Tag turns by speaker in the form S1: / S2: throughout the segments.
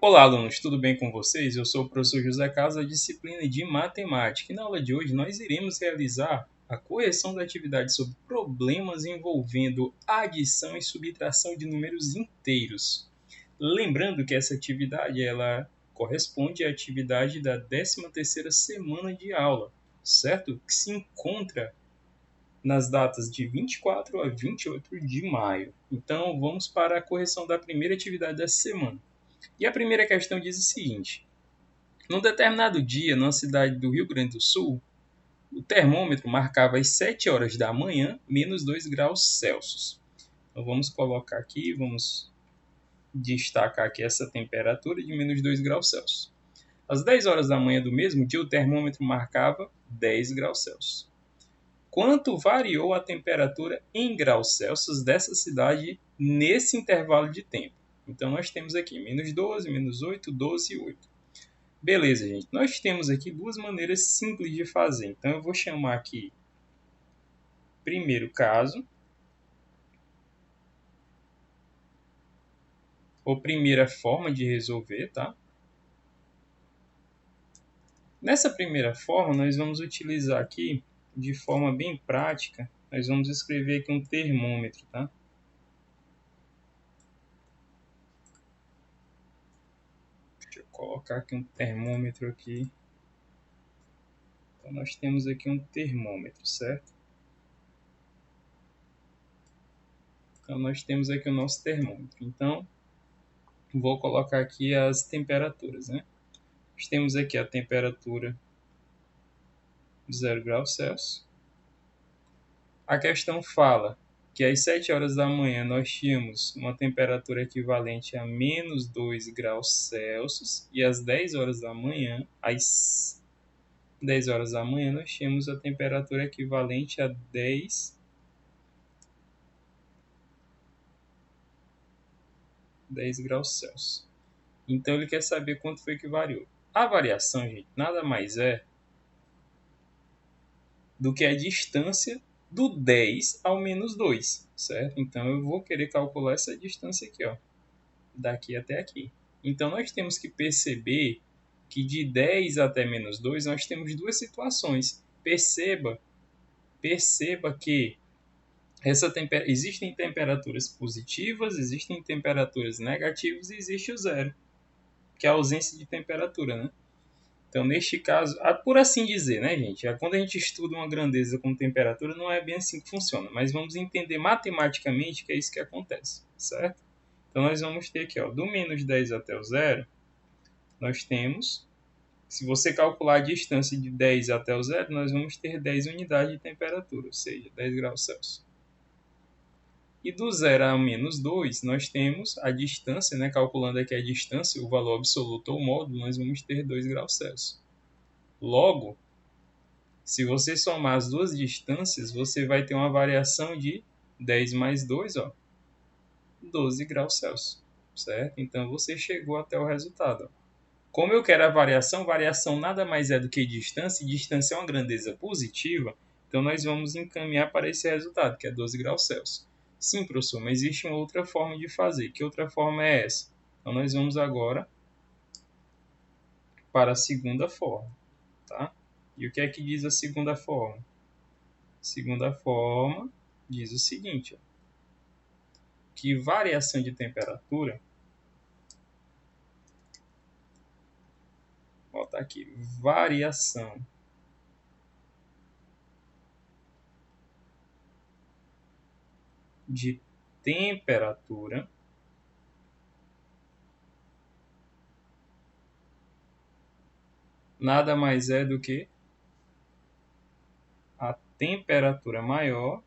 S1: Olá, alunos, tudo bem com vocês? Eu sou o professor José Carlos, da disciplina de Matemática. E na aula de hoje nós iremos realizar a correção da atividade sobre problemas envolvendo adição e subtração de números inteiros. Lembrando que essa atividade ela corresponde à atividade da 13ª semana de aula, certo? Que se encontra nas datas de 24 a 28 de maio. Então vamos para a correção da primeira atividade dessa semana. E a primeira questão diz o seguinte: num determinado dia, na cidade do Rio Grande do Sul, o termômetro marcava às 7 horas da manhã, menos 2 graus Celsius. Então vamos colocar aqui, vamos destacar aqui essa temperatura de menos 2 graus Celsius. Às 10 horas da manhã do mesmo dia, o termômetro marcava 10 graus Celsius. Quanto variou a temperatura em graus Celsius dessa cidade nesse intervalo de tempo? Então, nós temos aqui menos 12, menos 8, 12 e 8. Beleza, gente. Nós temos aqui duas maneiras simples de fazer. Então, eu vou chamar aqui primeiro caso, ou primeira forma de resolver, tá? Nessa primeira forma, nós vamos utilizar aqui, de forma bem prática, nós vamos escrever aqui um termômetro, tá? Deixa eu colocar aqui um termômetro aqui. Então, nós temos aqui um termômetro, certo? Então, nós temos aqui o nosso termômetro. Então, vou colocar aqui as temperaturas, né? Nós temos aqui a temperatura de 0 graus Celsius. A questão fala que às 7 horas da manhã nós tínhamos uma temperatura equivalente a menos 2 graus Celsius. E às 10 horas da manhã, às 10 horas da manhã, nós tínhamos a temperatura equivalente a 10 graus Celsius. Então, ele quer saber quanto foi que variou. A variação, gente, nada mais é do que a distância do 10 ao menos 2, certo? Então, eu vou querer calcular essa distância aqui, ó, daqui até aqui. Então, nós temos que perceber que de 10 até menos 2, nós temos duas situações. Perceba que existem temperaturas positivas, existem temperaturas negativas e existe o zero, que é a ausência de temperatura, né? Então, neste caso, por assim dizer, né, gente? Quando a gente estuda uma grandeza com temperatura, não é bem assim que funciona. Mas vamos entender matematicamente que é isso que acontece, certo? Então, nós vamos ter aqui, ó, do menos 10 até o zero, nós temos, se você calcular a distância de 10 até o zero, nós vamos ter 10 unidades de temperatura, ou seja, 10 graus Celsius. E do 0 a menos 2, nós temos a distância, né? Calculando aqui a distância, o valor absoluto ou módulo, nós vamos ter 2 graus Celsius. Logo, se você somar as duas distâncias, você vai ter uma variação de 10 mais 2, ó, 12 graus Celsius, certo? Então, você chegou até o resultado. Como eu quero a variação nada mais é do que distância, e distância é uma grandeza positiva, então nós vamos encaminhar para esse resultado, que é 12 graus Celsius. Sim, professor, mas existe uma outra forma de fazer. Que outra forma é essa? Então, nós vamos agora para a segunda forma, tá? E o que é que diz a segunda forma? A segunda forma diz o seguinte, ó, que variação de temperatura, vou botar aqui, variação de temperatura nada mais é do que a temperatura maior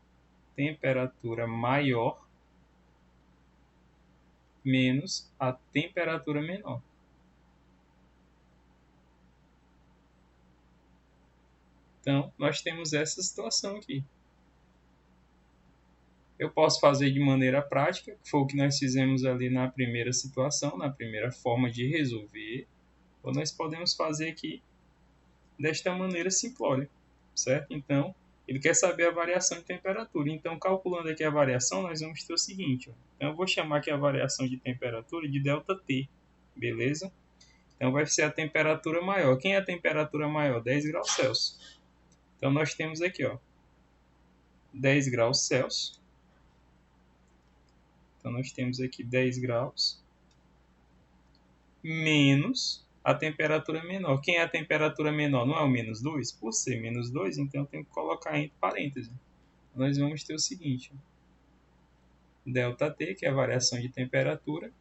S1: menos a temperatura menor. Então, nós temos essa situação aqui. Eu posso fazer de maneira prática, que foi o que nós fizemos ali na primeira situação, na primeira forma de resolver, ou nós podemos fazer aqui desta maneira simplória, certo? Então, ele quer saber a variação de temperatura. Então, calculando aqui a variação, nós vamos ter o seguinte, ó. Então, eu vou chamar aqui a variação de temperatura de ΔT. beleza? Então vai ser a temperatura maior. Quem é a temperatura maior? 10 graus Celsius. Então nós temos aqui, ó, 10 graus Celsius. Então nós temos aqui 10 graus menos a temperatura menor. Quem é a temperatura menor? Não é o menos 2? Por ser menos 2, então tem que colocar entre parênteses. Nós vamos ter o seguinte: ΔT, que é a variação de temperatura,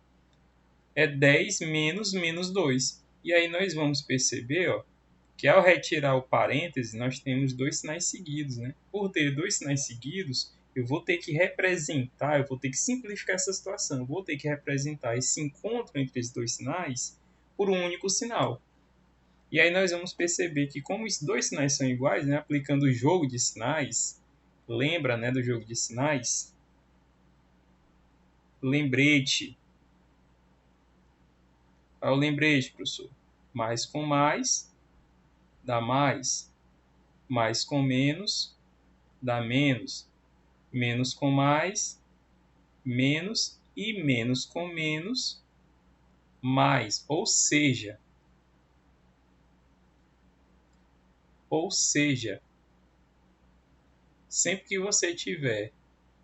S1: é 10 menos menos 2. E aí nós vamos perceber, ó, que ao retirar o parêntese, nós temos dois sinais seguidos, né? Por ter dois sinais seguidos, eu vou ter que representar, eu vou ter que simplificar essa situação. Eu vou ter que representar esse encontro entre esses dois sinais por um único sinal. E aí nós vamos perceber que como esses dois sinais são iguais, né? Aplicando o jogo de sinais, lembra, né, do jogo de sinais? Lembrete. Qual é o lembrete, professor? Mais com mais dá mais. Mais com menos dá menos. Menos com mais, menos. E menos com menos, mais. Ou seja, sempre que você tiver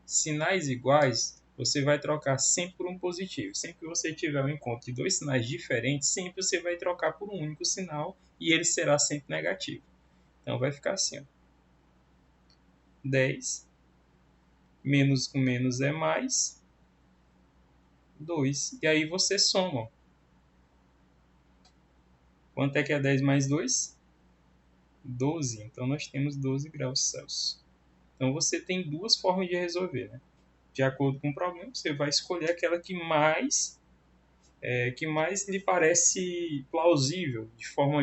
S1: sinais iguais, você vai trocar sempre por um positivo. Sempre que você tiver um encontro de dois sinais diferentes, sempre você vai trocar por um único sinal e ele será sempre negativo. Então vai ficar assim, ó. 10 menos com menos é mais 2. E aí você soma. Quanto é que é 10 mais 2? 12. Então nós temos 12 graus Celsius. Então você tem duas formas de resolver, né? De acordo com o problema, você vai escolher aquela que mais lhe parece plausível,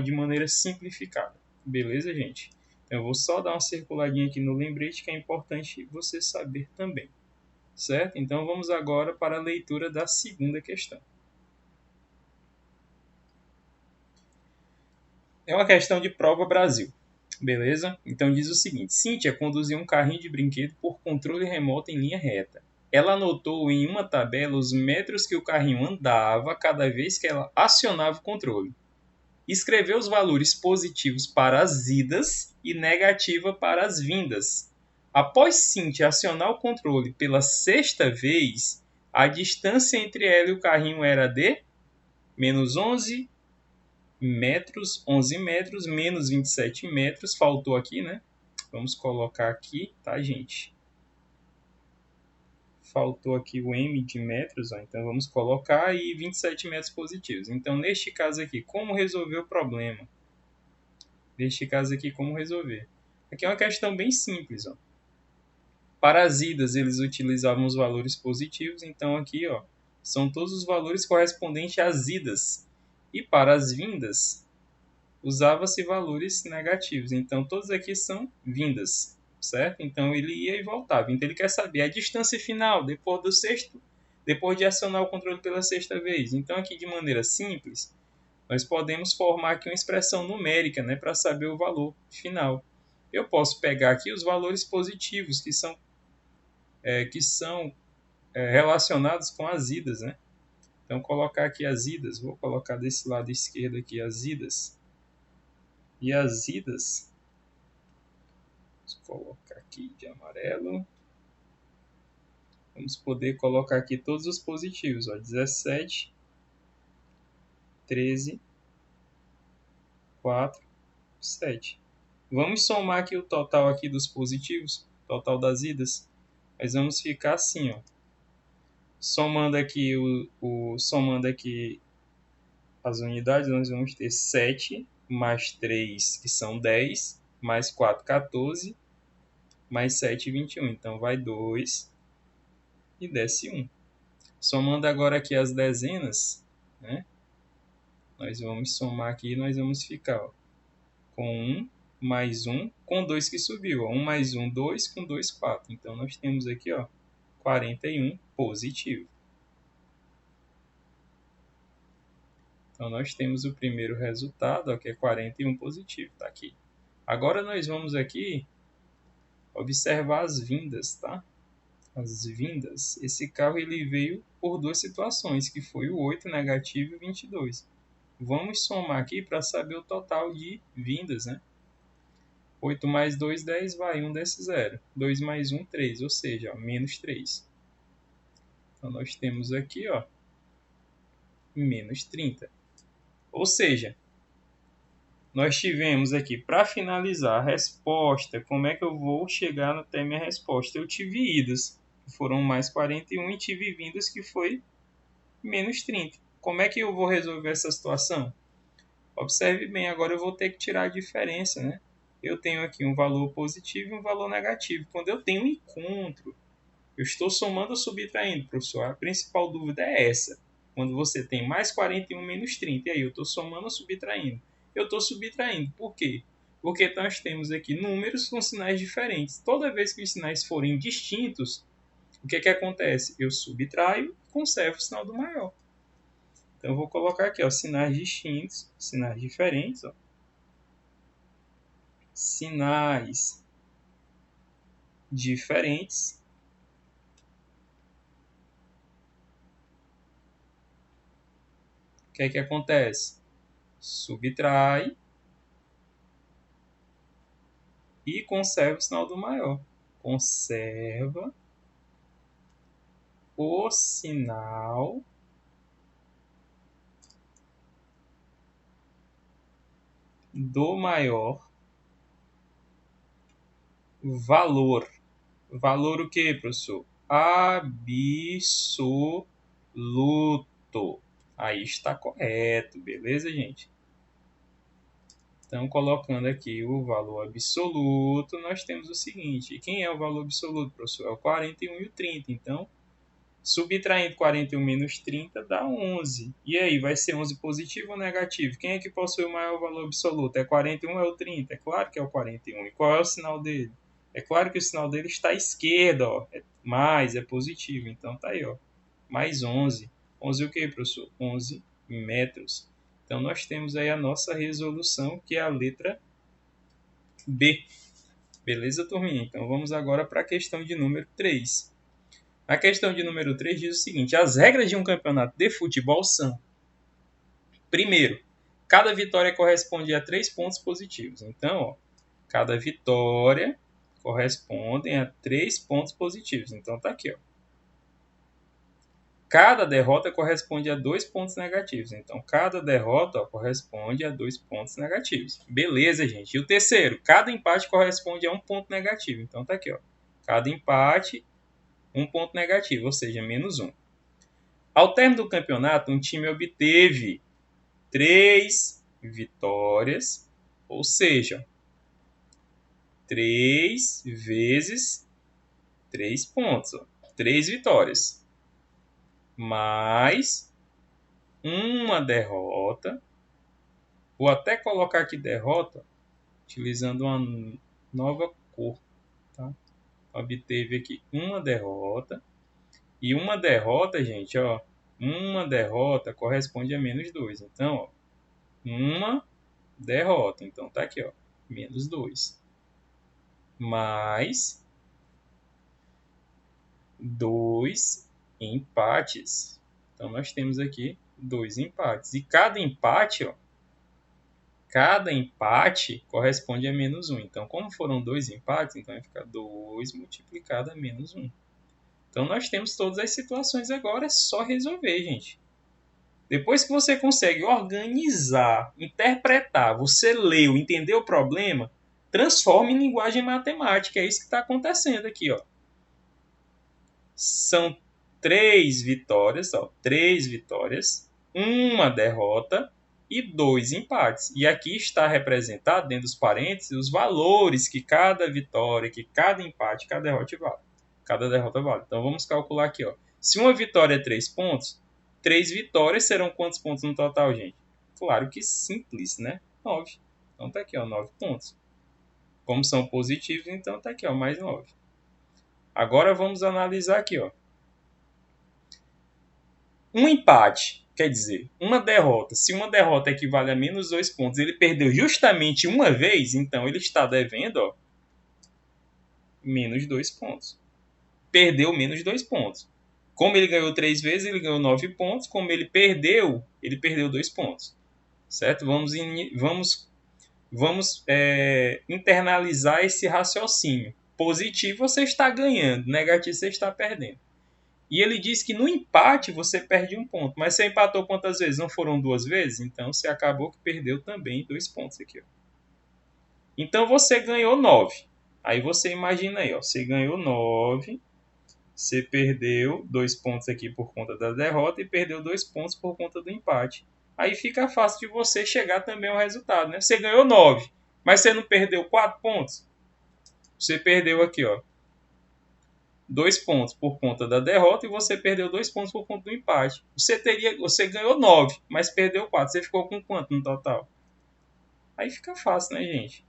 S1: de maneira simplificada. Beleza, gente? Então eu vou só dar uma circuladinha aqui no lembrete, que é importante você saber também. Certo? Então vamos agora para a leitura da segunda questão. É uma questão de prova Brasil. Beleza? Então diz o seguinte: Cíntia conduziu um carrinho de brinquedo por controle remoto em linha reta. Ela anotou em uma tabela os metros que o carrinho andava cada vez que ela acionava o controle. Escreveu os valores positivos para as idas e negativa para as vindas. Após Cíntia acionar o controle pela sexta vez, a distância entre ela e o carrinho era de menos 11 metros, 11 metros, menos 27 metros, faltou aqui, né? Vamos colocar aqui, tá, gente? Faltou aqui o M de metros, ó, então vamos colocar aí 27 metros positivos. Então, neste caso aqui, como resolver o problema? Neste caso aqui, como resolver? Aqui é uma questão bem simples, ó. Para as idas, eles utilizavam os valores positivos, então aqui, ó, são todos os valores correspondentes às idas. E para as vindas, usava-se valores negativos. Então, todos aqui são vindas, certo? Então, ele ia e voltava. Então, ele quer saber a distância final depois de acionar o controle pela sexta vez. Então, aqui de maneira simples, nós podemos formar aqui uma expressão numérica, né, para saber o valor final. Eu posso pegar aqui os valores positivos, que são relacionados com as idas, né? Então, colocar aqui as idas, vou colocar desse lado esquerdo aqui as idas. E as idas, vou colocar aqui de amarelo. Vamos poder colocar aqui todos os positivos, ó, 17, 13, 4, 7. Vamos somar aqui o total aqui dos positivos, total das idas. Nós vamos ficar assim, ó. Somando aqui somando aqui as unidades, nós vamos ter 7 mais 3, que são 10, mais 4, 14, mais 7, 21. Então vai 2 e desce 1. Somando agora aqui as dezenas, né? Nós vamos somar aqui e nós vamos ficar, ó, com 1 mais 1, com 2 que subiu. Ó. 1 mais 1, 2, com 2, 4. Então nós temos aqui, ó, 41 positivo. Então nós temos o primeiro resultado, ó, que é 41 positivo, tá aqui. Agora nós vamos aqui observar as vindas, tá? as vindas, esse carro ele veio por duas situações, que foi o 8 negativo e o 22. Vamos somar aqui para saber o total de vindas, né? 8 mais 2, 10, vai, 1 desce 0. 2 mais 1, 3, ou seja, ó, menos 3. Então, nós temos aqui, ó, menos 30. Ou seja, nós tivemos aqui, para finalizar a resposta, como é que eu vou chegar até minha resposta? Eu tive idas, que foram mais 41, e tive vindas, que foi menos 30. Como é que eu vou resolver essa situação? Observe bem, agora eu vou ter que tirar a diferença, né? Eu tenho aqui um valor positivo e um valor negativo. Quando eu tenho um encontro, eu estou somando ou subtraindo, professor? A principal dúvida é essa. Quando você tem mais 41 menos 30, e aí eu estou somando ou subtraindo? Eu estou subtraindo. Por quê? Porque nós temos aqui números com sinais diferentes. Toda vez que os sinais forem distintos, o que acontece? Eu subtraio e conservo o sinal do maior. Então, eu vou colocar aqui, ó, sinais distintos, sinais diferentes. Ó. Sinais diferentes. O que acontece? Subtrai e conserva o sinal do maior. Conserva o sinal do maior valor. Valor o que, professor? Absoluto. Aí está correto, beleza, gente? Então, colocando aqui o valor absoluto, nós temos o seguinte. Quem é o valor absoluto, professor? É o 41 e o 30. Então, subtraindo 41 menos 30 dá 11. E aí, vai ser 11 positivo ou negativo? Quem é que possui o maior valor absoluto? É 41 ou é o 30? É claro que é o 41. E qual é o sinal dele? É claro que o sinal dele está à esquerda, ó. É mais, é positivo. Então, tá aí, ó. Mais 11. 11 o que, professor? 11 metros. Então, nós temos aí a nossa resolução, que é a letra B. Beleza, turminha? Então, vamos agora para a questão de número 3. A questão de número 3 diz o seguinte: as regras de um campeonato de futebol são: primeiro, cada vitória corresponde a 3 pontos positivos. Então, ó, cada vitória corresponde a 3 pontos positivos. Então, tá aqui, ó. Cada derrota corresponde a 2 pontos negativos. Então, cada derrota, ó, corresponde a 2 pontos negativos. Beleza, gente. E o terceiro, cada empate corresponde a 1 ponto negativo. Então, tá aqui, ó. Cada empate, 1 ponto negativo, ou seja, menos 1. Ao término do campeonato, um time obteve 3 vitórias, ou seja, 3 vezes 3 pontos. Ó. 3 vitórias. Mais uma derrota. Vou até colocar aqui derrota, utilizando uma nova cor. Tá? Obteve aqui uma derrota. E uma derrota, gente, ó. Uma derrota corresponde a menos 2. Então, ó, uma derrota. Então, tá aqui, ó. Menos 2. Mais 2 empates. Então, nós temos aqui 2 empates. E cada empate, ó, cada empate corresponde a menos 1. Então, como foram 2 empates, então vai ficar 2 multiplicado a menos 1. Então, nós temos todas as situações agora, é só resolver, gente. Depois que você consegue organizar, interpretar, você leu, entendeu o problema, transforma em linguagem matemática. É isso que está acontecendo aqui, ó. São 3 vitórias, ó, 3 vitórias, uma derrota e 2 empates. E aqui está representado, dentro dos parênteses, os valores que cada vitória, que cada empate, cada derrota vale. Cada derrota vale. Então, vamos calcular aqui, ó. Se uma vitória é 3 pontos, 3 vitórias serão quantos pontos no total, gente? Claro que simples, né? 9. Então, tá aqui, ó, 9 pontos. Como são positivos, então tá aqui, ó, mais 9. Agora, vamos analisar aqui, ó. Um empate, quer dizer, uma derrota. Se uma derrota equivale a menos 2 pontos, ele perdeu justamente uma vez, então ele está devendo, ó, menos 2 pontos. perdeu menos 2 pontos. Como ele ganhou 3 vezes, ele ganhou 9 pontos. Como ele perdeu 2 pontos. Certo? Vamos internalizar esse raciocínio. Positivo você está ganhando, negativo você está perdendo. E ele diz que no empate você perde 1 ponto. Mas você empatou quantas vezes? Não foram 2 vezes? Então você acabou que perdeu também 2 pontos aqui. Ó. Então você ganhou 9. Aí você imagina aí, ó, você ganhou 9, você perdeu 2 pontos aqui por conta da derrota e perdeu 2 pontos por conta do empate. Aí fica fácil de você chegar também ao resultado, né? Você ganhou 9, mas você não perdeu 4 pontos? Você perdeu aqui, ó, 2 pontos por conta da derrota e você perdeu 2 pontos por conta do empate. Você ganhou 9, mas perdeu 4. Você ficou com quanto no total? Aí fica fácil, né, gente?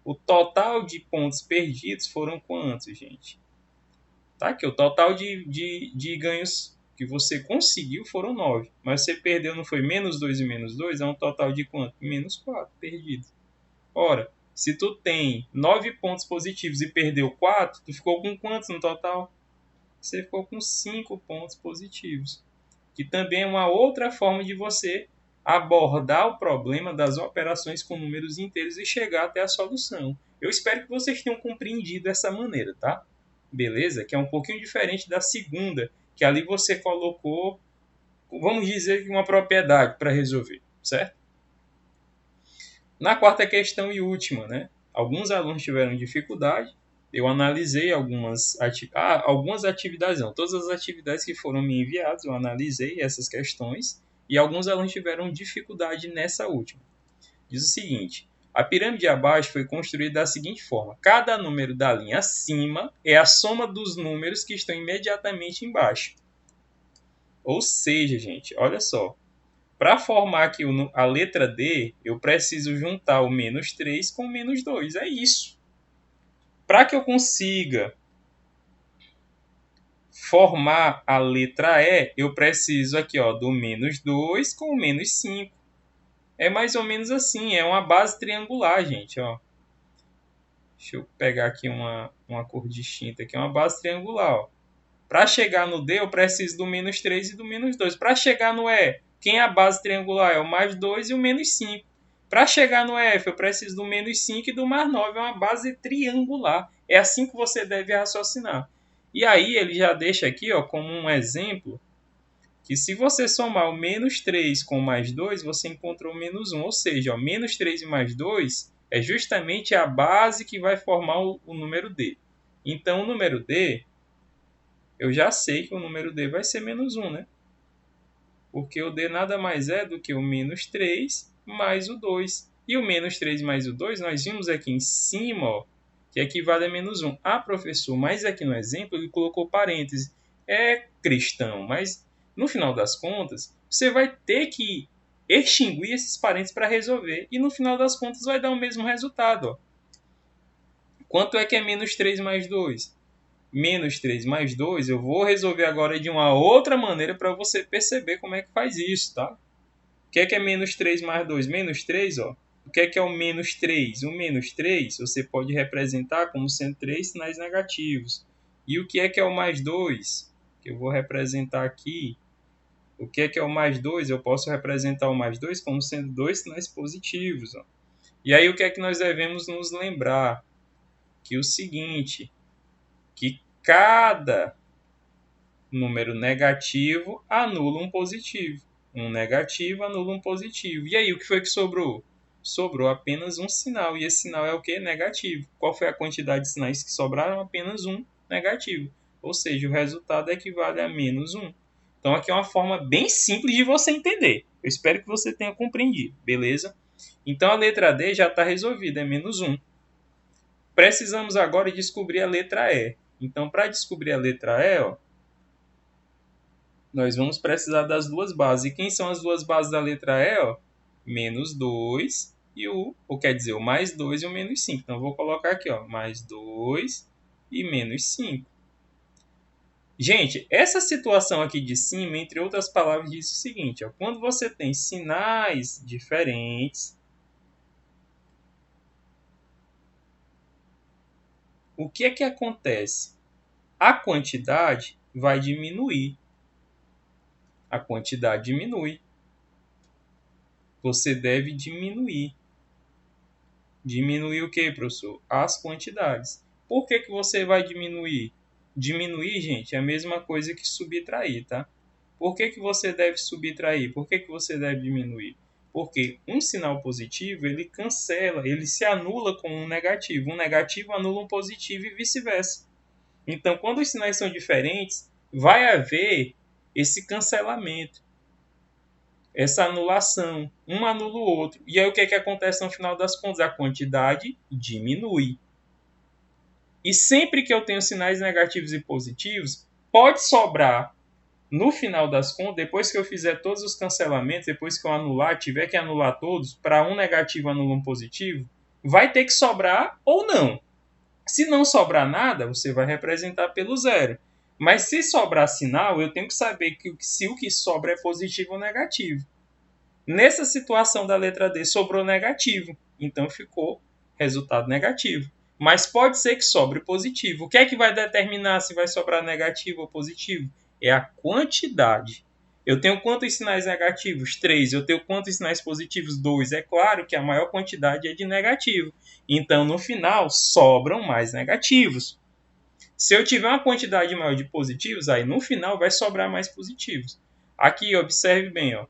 S1: O total de pontos perdidos foram quantos, gente? Tá aqui, o total de ganhos que você conseguiu foram 9. Mas você perdeu, não foi menos 2 e menos 2? É um total de quanto? Menos 4 perdidos. Ora, se tu tem 9 pontos positivos e perdeu 4, tu ficou com quantos no total? Você ficou com 5 pontos positivos. Que também é uma outra forma de você abordar o problema das operações com números inteiros e chegar até a solução. Eu espero que vocês tenham compreendido essa maneira, tá? Beleza? Que é um pouquinho diferente da segunda, que ali você colocou, vamos dizer, uma propriedade para resolver, certo? Na quarta questão e última, né? Alguns alunos tiveram dificuldade. Eu analisei algumas atividades, não, todas as atividades que foram me enviadas, eu analisei essas questões e alguns alunos tiveram dificuldade nessa última. Diz o seguinte: a pirâmide abaixo foi construída da seguinte forma: cada número da linha acima é a soma dos números que estão imediatamente embaixo. Ou seja, gente, olha só. Para formar aqui a letra D, eu preciso juntar o menos 3 com o menos 2. É isso. Para que eu consiga formar a letra E, eu preciso aqui ó, do menos 2 com o menos 5. É mais ou menos assim, é uma base triangular, gente. Ó. Deixa eu pegar aqui uma cor distinta, aqui é uma base triangular. Para chegar no D, eu preciso do menos 3 e do menos 2. Para chegar no E, quem é a base triangular? É o mais 2 e o menos 5. Para chegar no F, eu preciso do menos 5 e do mais 9. É uma base triangular. É assim que você deve raciocinar. E aí ele já deixa aqui ó, como um exemplo que se você somar o menos 3 com o mais 2, você encontrou o menos 1. Ou seja, ó, menos 3 e mais 2 é justamente a base que vai formar o número D. Então, o número D, eu já sei que o número D vai ser menos 1, né? Porque o D nada mais é do que o menos 3 mais o 2. E o menos 3 mais o 2, nós vimos aqui em cima, ó, que equivale a menos 1. Ah, professor, mas aqui no exemplo ele colocou parênteses. É cristão, mas no final das contas, você vai ter que extinguir esses parênteses para resolver. E no final das contas vai dar o mesmo resultado. Ó. Quanto é que é menos 3 mais 2? Menos 3 mais 2, eu vou resolver agora de uma outra maneira para você perceber como é que faz isso, tá? O que é menos 3 mais 2? Menos 3, ó. O que é o menos 3? O menos 3 você pode representar como sendo 3 sinais negativos. E o que é o mais 2? Que eu vou representar aqui. O que é o mais 2? Eu posso representar o mais 2 como sendo 2 sinais positivos. Ó. E aí o que é que nós devemos nos lembrar? Que o seguinte, que cada número negativo anula um positivo. Um negativo anula um positivo. E aí, o que foi que sobrou? Sobrou apenas um sinal. E esse sinal é o que? Negativo. Qual foi a quantidade de sinais que sobraram? Apenas um negativo. Ou seja, o resultado equivale a menos 1. Então, aqui é uma forma bem simples de você entender. Eu espero que você tenha compreendido, beleza? Então, a letra D já está resolvida, é menos 1. Precisamos agora descobrir a letra E. Então, para descobrir a letra E, ó, nós vamos precisar das duas bases. E quem são as duas bases da letra E? Ó? Menos 2 e quer dizer, o mais 2 e o menos 5. Então, eu vou colocar aqui, ó, mais 2 e menos 5. Gente, essa situação aqui de cima, entre outras palavras, diz o seguinte. Ó, quando você tem sinais diferentes, o que é que acontece? a quantidade vai diminuir. A quantidade diminui. Você deve diminuir. Diminuir o que, professor? As quantidades. Por que você vai diminuir? Diminuir, gente, é a mesma coisa que subtrair, tá? Por que você deve subtrair? Por que você deve diminuir? Porque um sinal positivo, ele cancela, ele se anula com um negativo. Um negativo anula um positivo e vice-versa. Então, quando os sinais são diferentes, vai haver esse cancelamento, essa anulação. Um anula o outro. E aí o que é que acontece no final das contas? A quantidade diminui. E sempre que eu tenho sinais negativos e positivos, pode sobrar, no final das contas, depois que eu fizer todos os cancelamentos, depois que eu anular, tiver que anular todos, para um negativo anula um positivo, vai ter que sobrar ou não. Se não sobrar nada, você vai representar pelo zero. Mas se sobrar sinal, eu tenho que saber se o que sobra é positivo ou negativo. Nessa situação da letra D, sobrou negativo. Então ficou resultado negativo. Mas pode ser que sobre positivo. O que é que vai determinar se vai sobrar negativo ou positivo? É a quantidade. Eu tenho quantos sinais negativos? 3. Eu tenho quantos sinais positivos? 2. É claro que a maior quantidade é de negativo. Então, no final, sobram mais negativos. Se eu tiver uma quantidade maior de positivos, aí no final vai sobrar mais positivos. Aqui, observe bem, ó.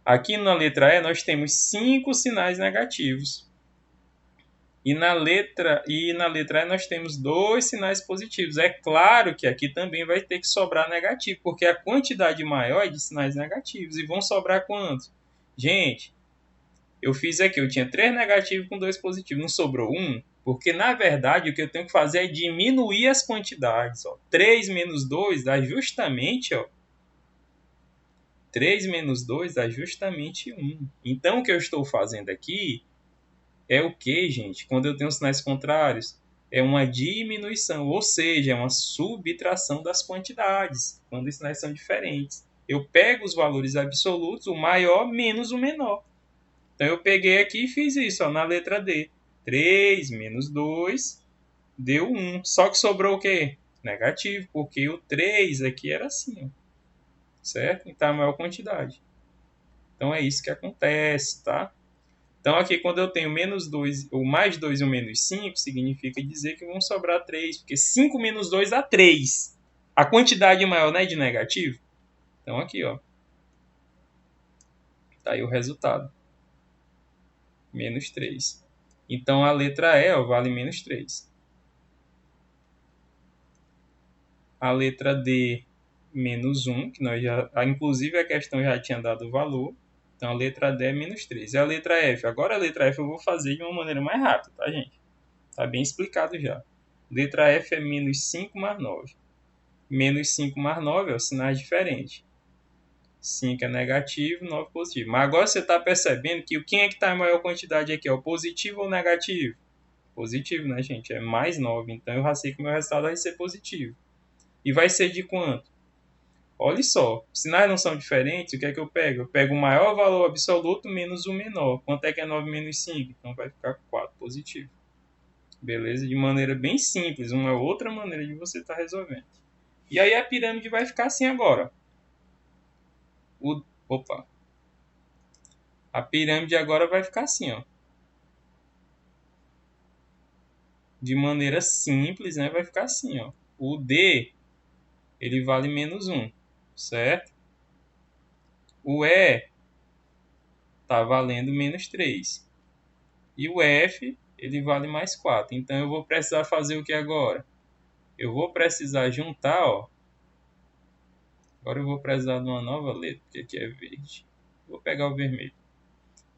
S1: Aqui na letra E nós temos 5 sinais negativos. E na letra E nós temos 2 sinais positivos. É claro que aqui também vai ter que sobrar negativo, porque a quantidade maior é de sinais negativos. E vão sobrar quantos? Gente, eu fiz aqui, eu tinha 3 negativos com 2 positivos. Não sobrou 1? Porque, na verdade, o que eu tenho que fazer é diminuir as quantidades. Ó. 3 menos 2 dá justamente... 3 menos 2 dá justamente 1. Então, o que eu estou fazendo aqui é o que, gente? Quando eu tenho sinais contrários, é uma diminuição, ou seja, é uma subtração das quantidades, quando os sinais são diferentes. Eu pego os valores absolutos, o maior menos o menor. Então, eu peguei aqui e fiz isso, ó, na letra D. 3 menos 2 deu 1. Só que sobrou o quê? Negativo, porque o 3 aqui era assim, ó, certo? Então, a maior quantidade. Então, é isso que acontece, tá? Então, aqui, quando eu tenho menos 2, ou mais 2 e o menos 5, significa dizer que vão sobrar 3, porque 5 menos 2 dá 3. A quantidade maior não é de negativo? Então, aqui, ó. Tá aí o resultado. Menos 3. Então, a letra E, ó, vale menos 3. A letra D, menos 1, que nós já... Inclusive, a questão já tinha dado o valor. Então, a letra D é menos 3. E a letra F? Agora, a letra F eu vou fazer de uma maneira mais rápida, tá, gente? Tá bem explicado já. Letra F é menos 5 mais 9. Menos 5 mais 9 é o sinais diferente. 5 é negativo, 9 é positivo. Mas agora você está percebendo que quem é que está em maior quantidade aqui? É o positivo ou negativo? Positivo, né, gente? É mais 9. Então eu já sei que o meu resultado vai ser positivo. E vai ser de quanto? Olha só, os sinais não são diferentes, o que é que eu pego? Eu pego o maior valor absoluto menos o menor. Quanto é que é 9 menos 5? Então vai ficar 4 positivo. Beleza? De maneira bem simples, uma outra maneira de você estar resolvendo. E aí a pirâmide vai ficar assim agora. Opa. A pirâmide agora vai ficar assim, ó. De maneira simples, né? Vai ficar assim, ó. O D, ele vale menos 1, certo? O E tá valendo menos 3. E o F, ele vale mais 4. Então eu vou precisar fazer o que agora? Eu vou precisar juntar, ó. Agora eu vou precisar de uma nova letra, porque aqui é verde. Vou pegar o vermelho.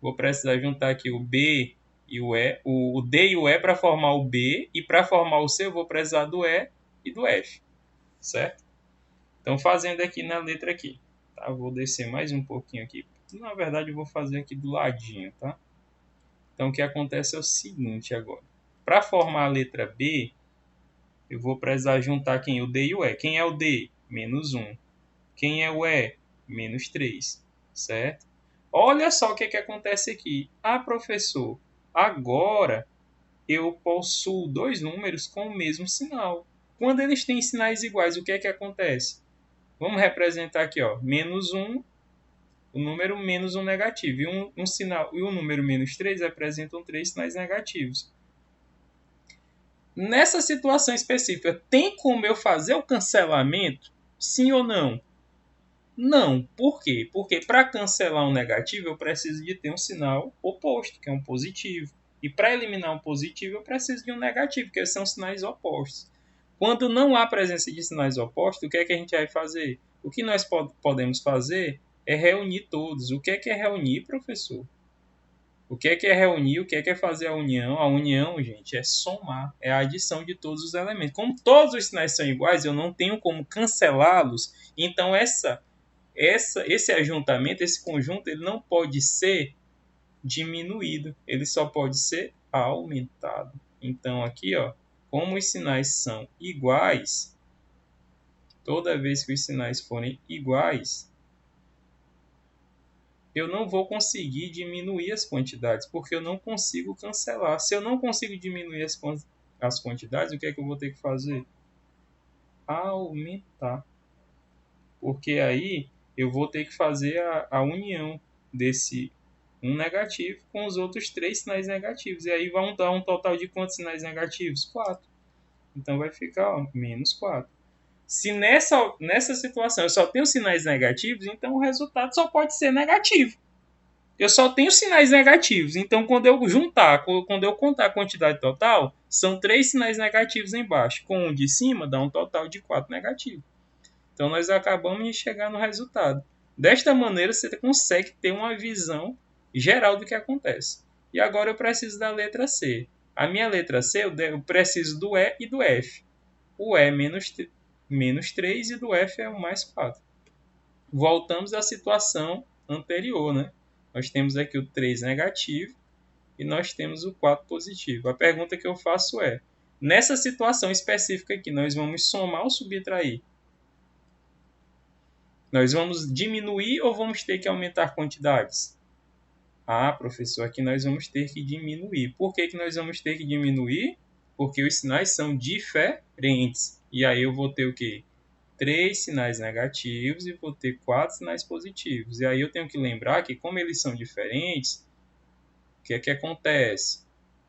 S1: Vou precisar juntar aqui o B e o E, o D e o E para formar o B, e para formar o C eu vou precisar do E e do F, certo? Então, fazendo aqui na letra aqui, tá? Vou descer mais um pouquinho aqui. Na verdade, eu vou fazer aqui do ladinho, tá? Então, o que acontece é o seguinte agora. Para formar a letra B, eu vou precisar juntar quem? O D e o E. Quem é o D? Menos 1. Quem é o E? Menos 3, certo? Olha só o que acontece aqui. Ah, professor, agora eu possuo dois números com o mesmo sinal. Quando eles têm sinais iguais, o que é que acontece? Vamos representar aqui, ó, menos 1, o número menos um negativo. E um sinal, e o número menos 3 representam 3 sinais negativos. Nessa situação específica, tem como eu fazer o cancelamento? Sim ou não? Não. Por quê? Porque para cancelar um negativo, eu preciso de ter um sinal oposto, que é um positivo. E para eliminar um positivo, eu preciso de um negativo, que são sinais opostos. Quando não há presença de sinais opostos, o que é que a gente vai fazer? O que nós podemos fazer é reunir todos. O que é reunir, professor? O que é reunir? O que é fazer a união? A união, gente, é somar, é a adição de todos os elementos. Como todos os sinais são iguais, eu não tenho como cancelá-los. Então, esse ajuntamento, esse conjunto, ele não pode ser diminuído, ele só pode ser aumentado. Então, aqui, ó, como os sinais são iguais, toda vez que os sinais forem iguais, eu não vou conseguir diminuir as quantidades, porque eu não consigo cancelar. Se eu não consigo diminuir as quantidades, o que é que eu vou ter que fazer? Aumentar. Porque aí eu vou ter que fazer a união desse um negativo com os outros 3 sinais negativos. E aí vão dar um total de quantos sinais negativos? 4. Então vai ficar, ó, menos 4. Se nessa situação eu só tenho sinais negativos, então o resultado só pode ser negativo. Eu só tenho sinais negativos. Então, quando eu contar a quantidade total, são 3 sinais negativos embaixo. Com um de cima, dá um total de 4 negativos. Então, nós acabamos de chegar no resultado. Desta maneira, você consegue ter uma visão geral do que acontece. E agora eu preciso da letra C. A minha letra C, eu preciso do E e do F. O E é menos 3 e do F é o mais 4. Voltamos à situação anterior, né? Nós temos aqui o 3 negativo e nós temos o 4 positivo. A pergunta que eu faço é, nessa situação específica aqui, nós vamos somar ou subtrair? Nós vamos diminuir ou vamos ter que aumentar quantidades? Ah, professor, aqui nós vamos ter que diminuir. Por que nós vamos ter que diminuir? Porque os sinais são diferentes. E aí eu vou ter o quê? 3 sinais negativos e vou ter 4 sinais positivos. E aí eu tenho que lembrar que, como eles são diferentes, o que é que acontece?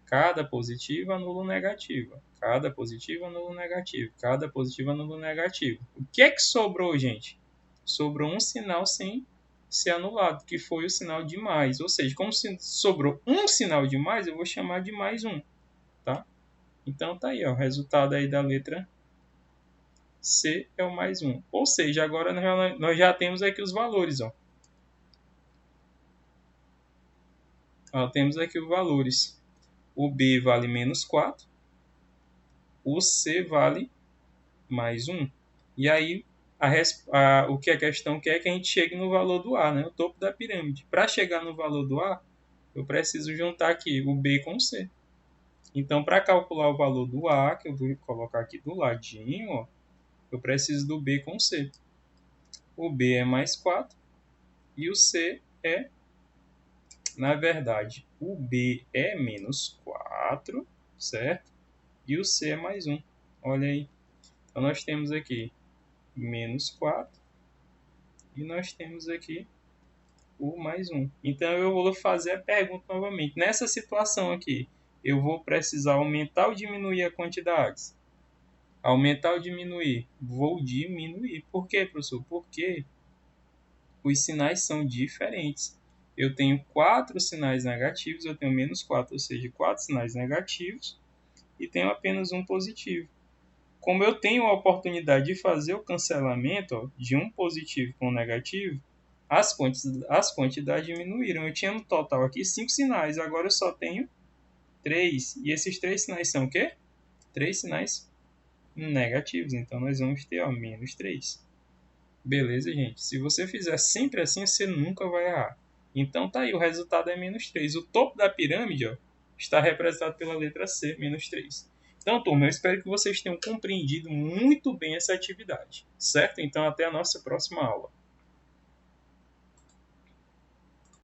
S1: Cada positivo anula o negativo. Cada positivo anula o negativo. Cada positivo anula o negativo. O que é que sobrou, gente? Sobrou um sinal sem ser anulado, que foi o sinal de mais. Ou seja, como sobrou um sinal de mais, eu vou chamar de mais um. Tá? Então tá aí, ó, o resultado aí da letra C é o mais 1. Ou seja, agora nós já temos aqui os valores. Temos aqui os valores. O B vale menos 4. O C vale mais 1. E aí, o que a questão quer é que a gente chegue no valor do A, né? O topo da pirâmide. Para chegar no valor do A, eu preciso juntar aqui o B com o C. Então, para calcular o valor do A, que eu vou colocar aqui do ladinho, ó, eu preciso do B com o C. O B é mais 4 e o C é, na verdade, o B é menos 4, certo? E o C é mais 1. Olha aí. Então, nós temos aqui menos 4 e nós temos aqui o mais 1. Então, eu vou fazer a pergunta novamente. Nessa situação aqui, eu vou precisar aumentar ou diminuir a quantidade? Aumentar ou diminuir? Vou diminuir. Por quê, professor? Porque os sinais são diferentes. Eu tenho 4 sinais negativos, eu tenho menos 4, ou seja, 4 sinais negativos, e tenho apenas um positivo. Como eu tenho a oportunidade de fazer o cancelamento, ó, de um positivo com um negativo, as quantidades diminuíram. Eu tinha no total aqui 5 sinais, agora eu só tenho 3. E esses 3 sinais são o quê? 3 sinais negativos. Então, nós vamos ter, ó, menos 3. Beleza, gente? Se você fizer sempre assim, você nunca vai errar. Então, tá aí, o resultado é menos 3. O topo da pirâmide, ó, está representado pela letra C, menos 3. Então, turma, eu espero que vocês tenham compreendido muito bem essa atividade, certo? Então, até a nossa próxima aula.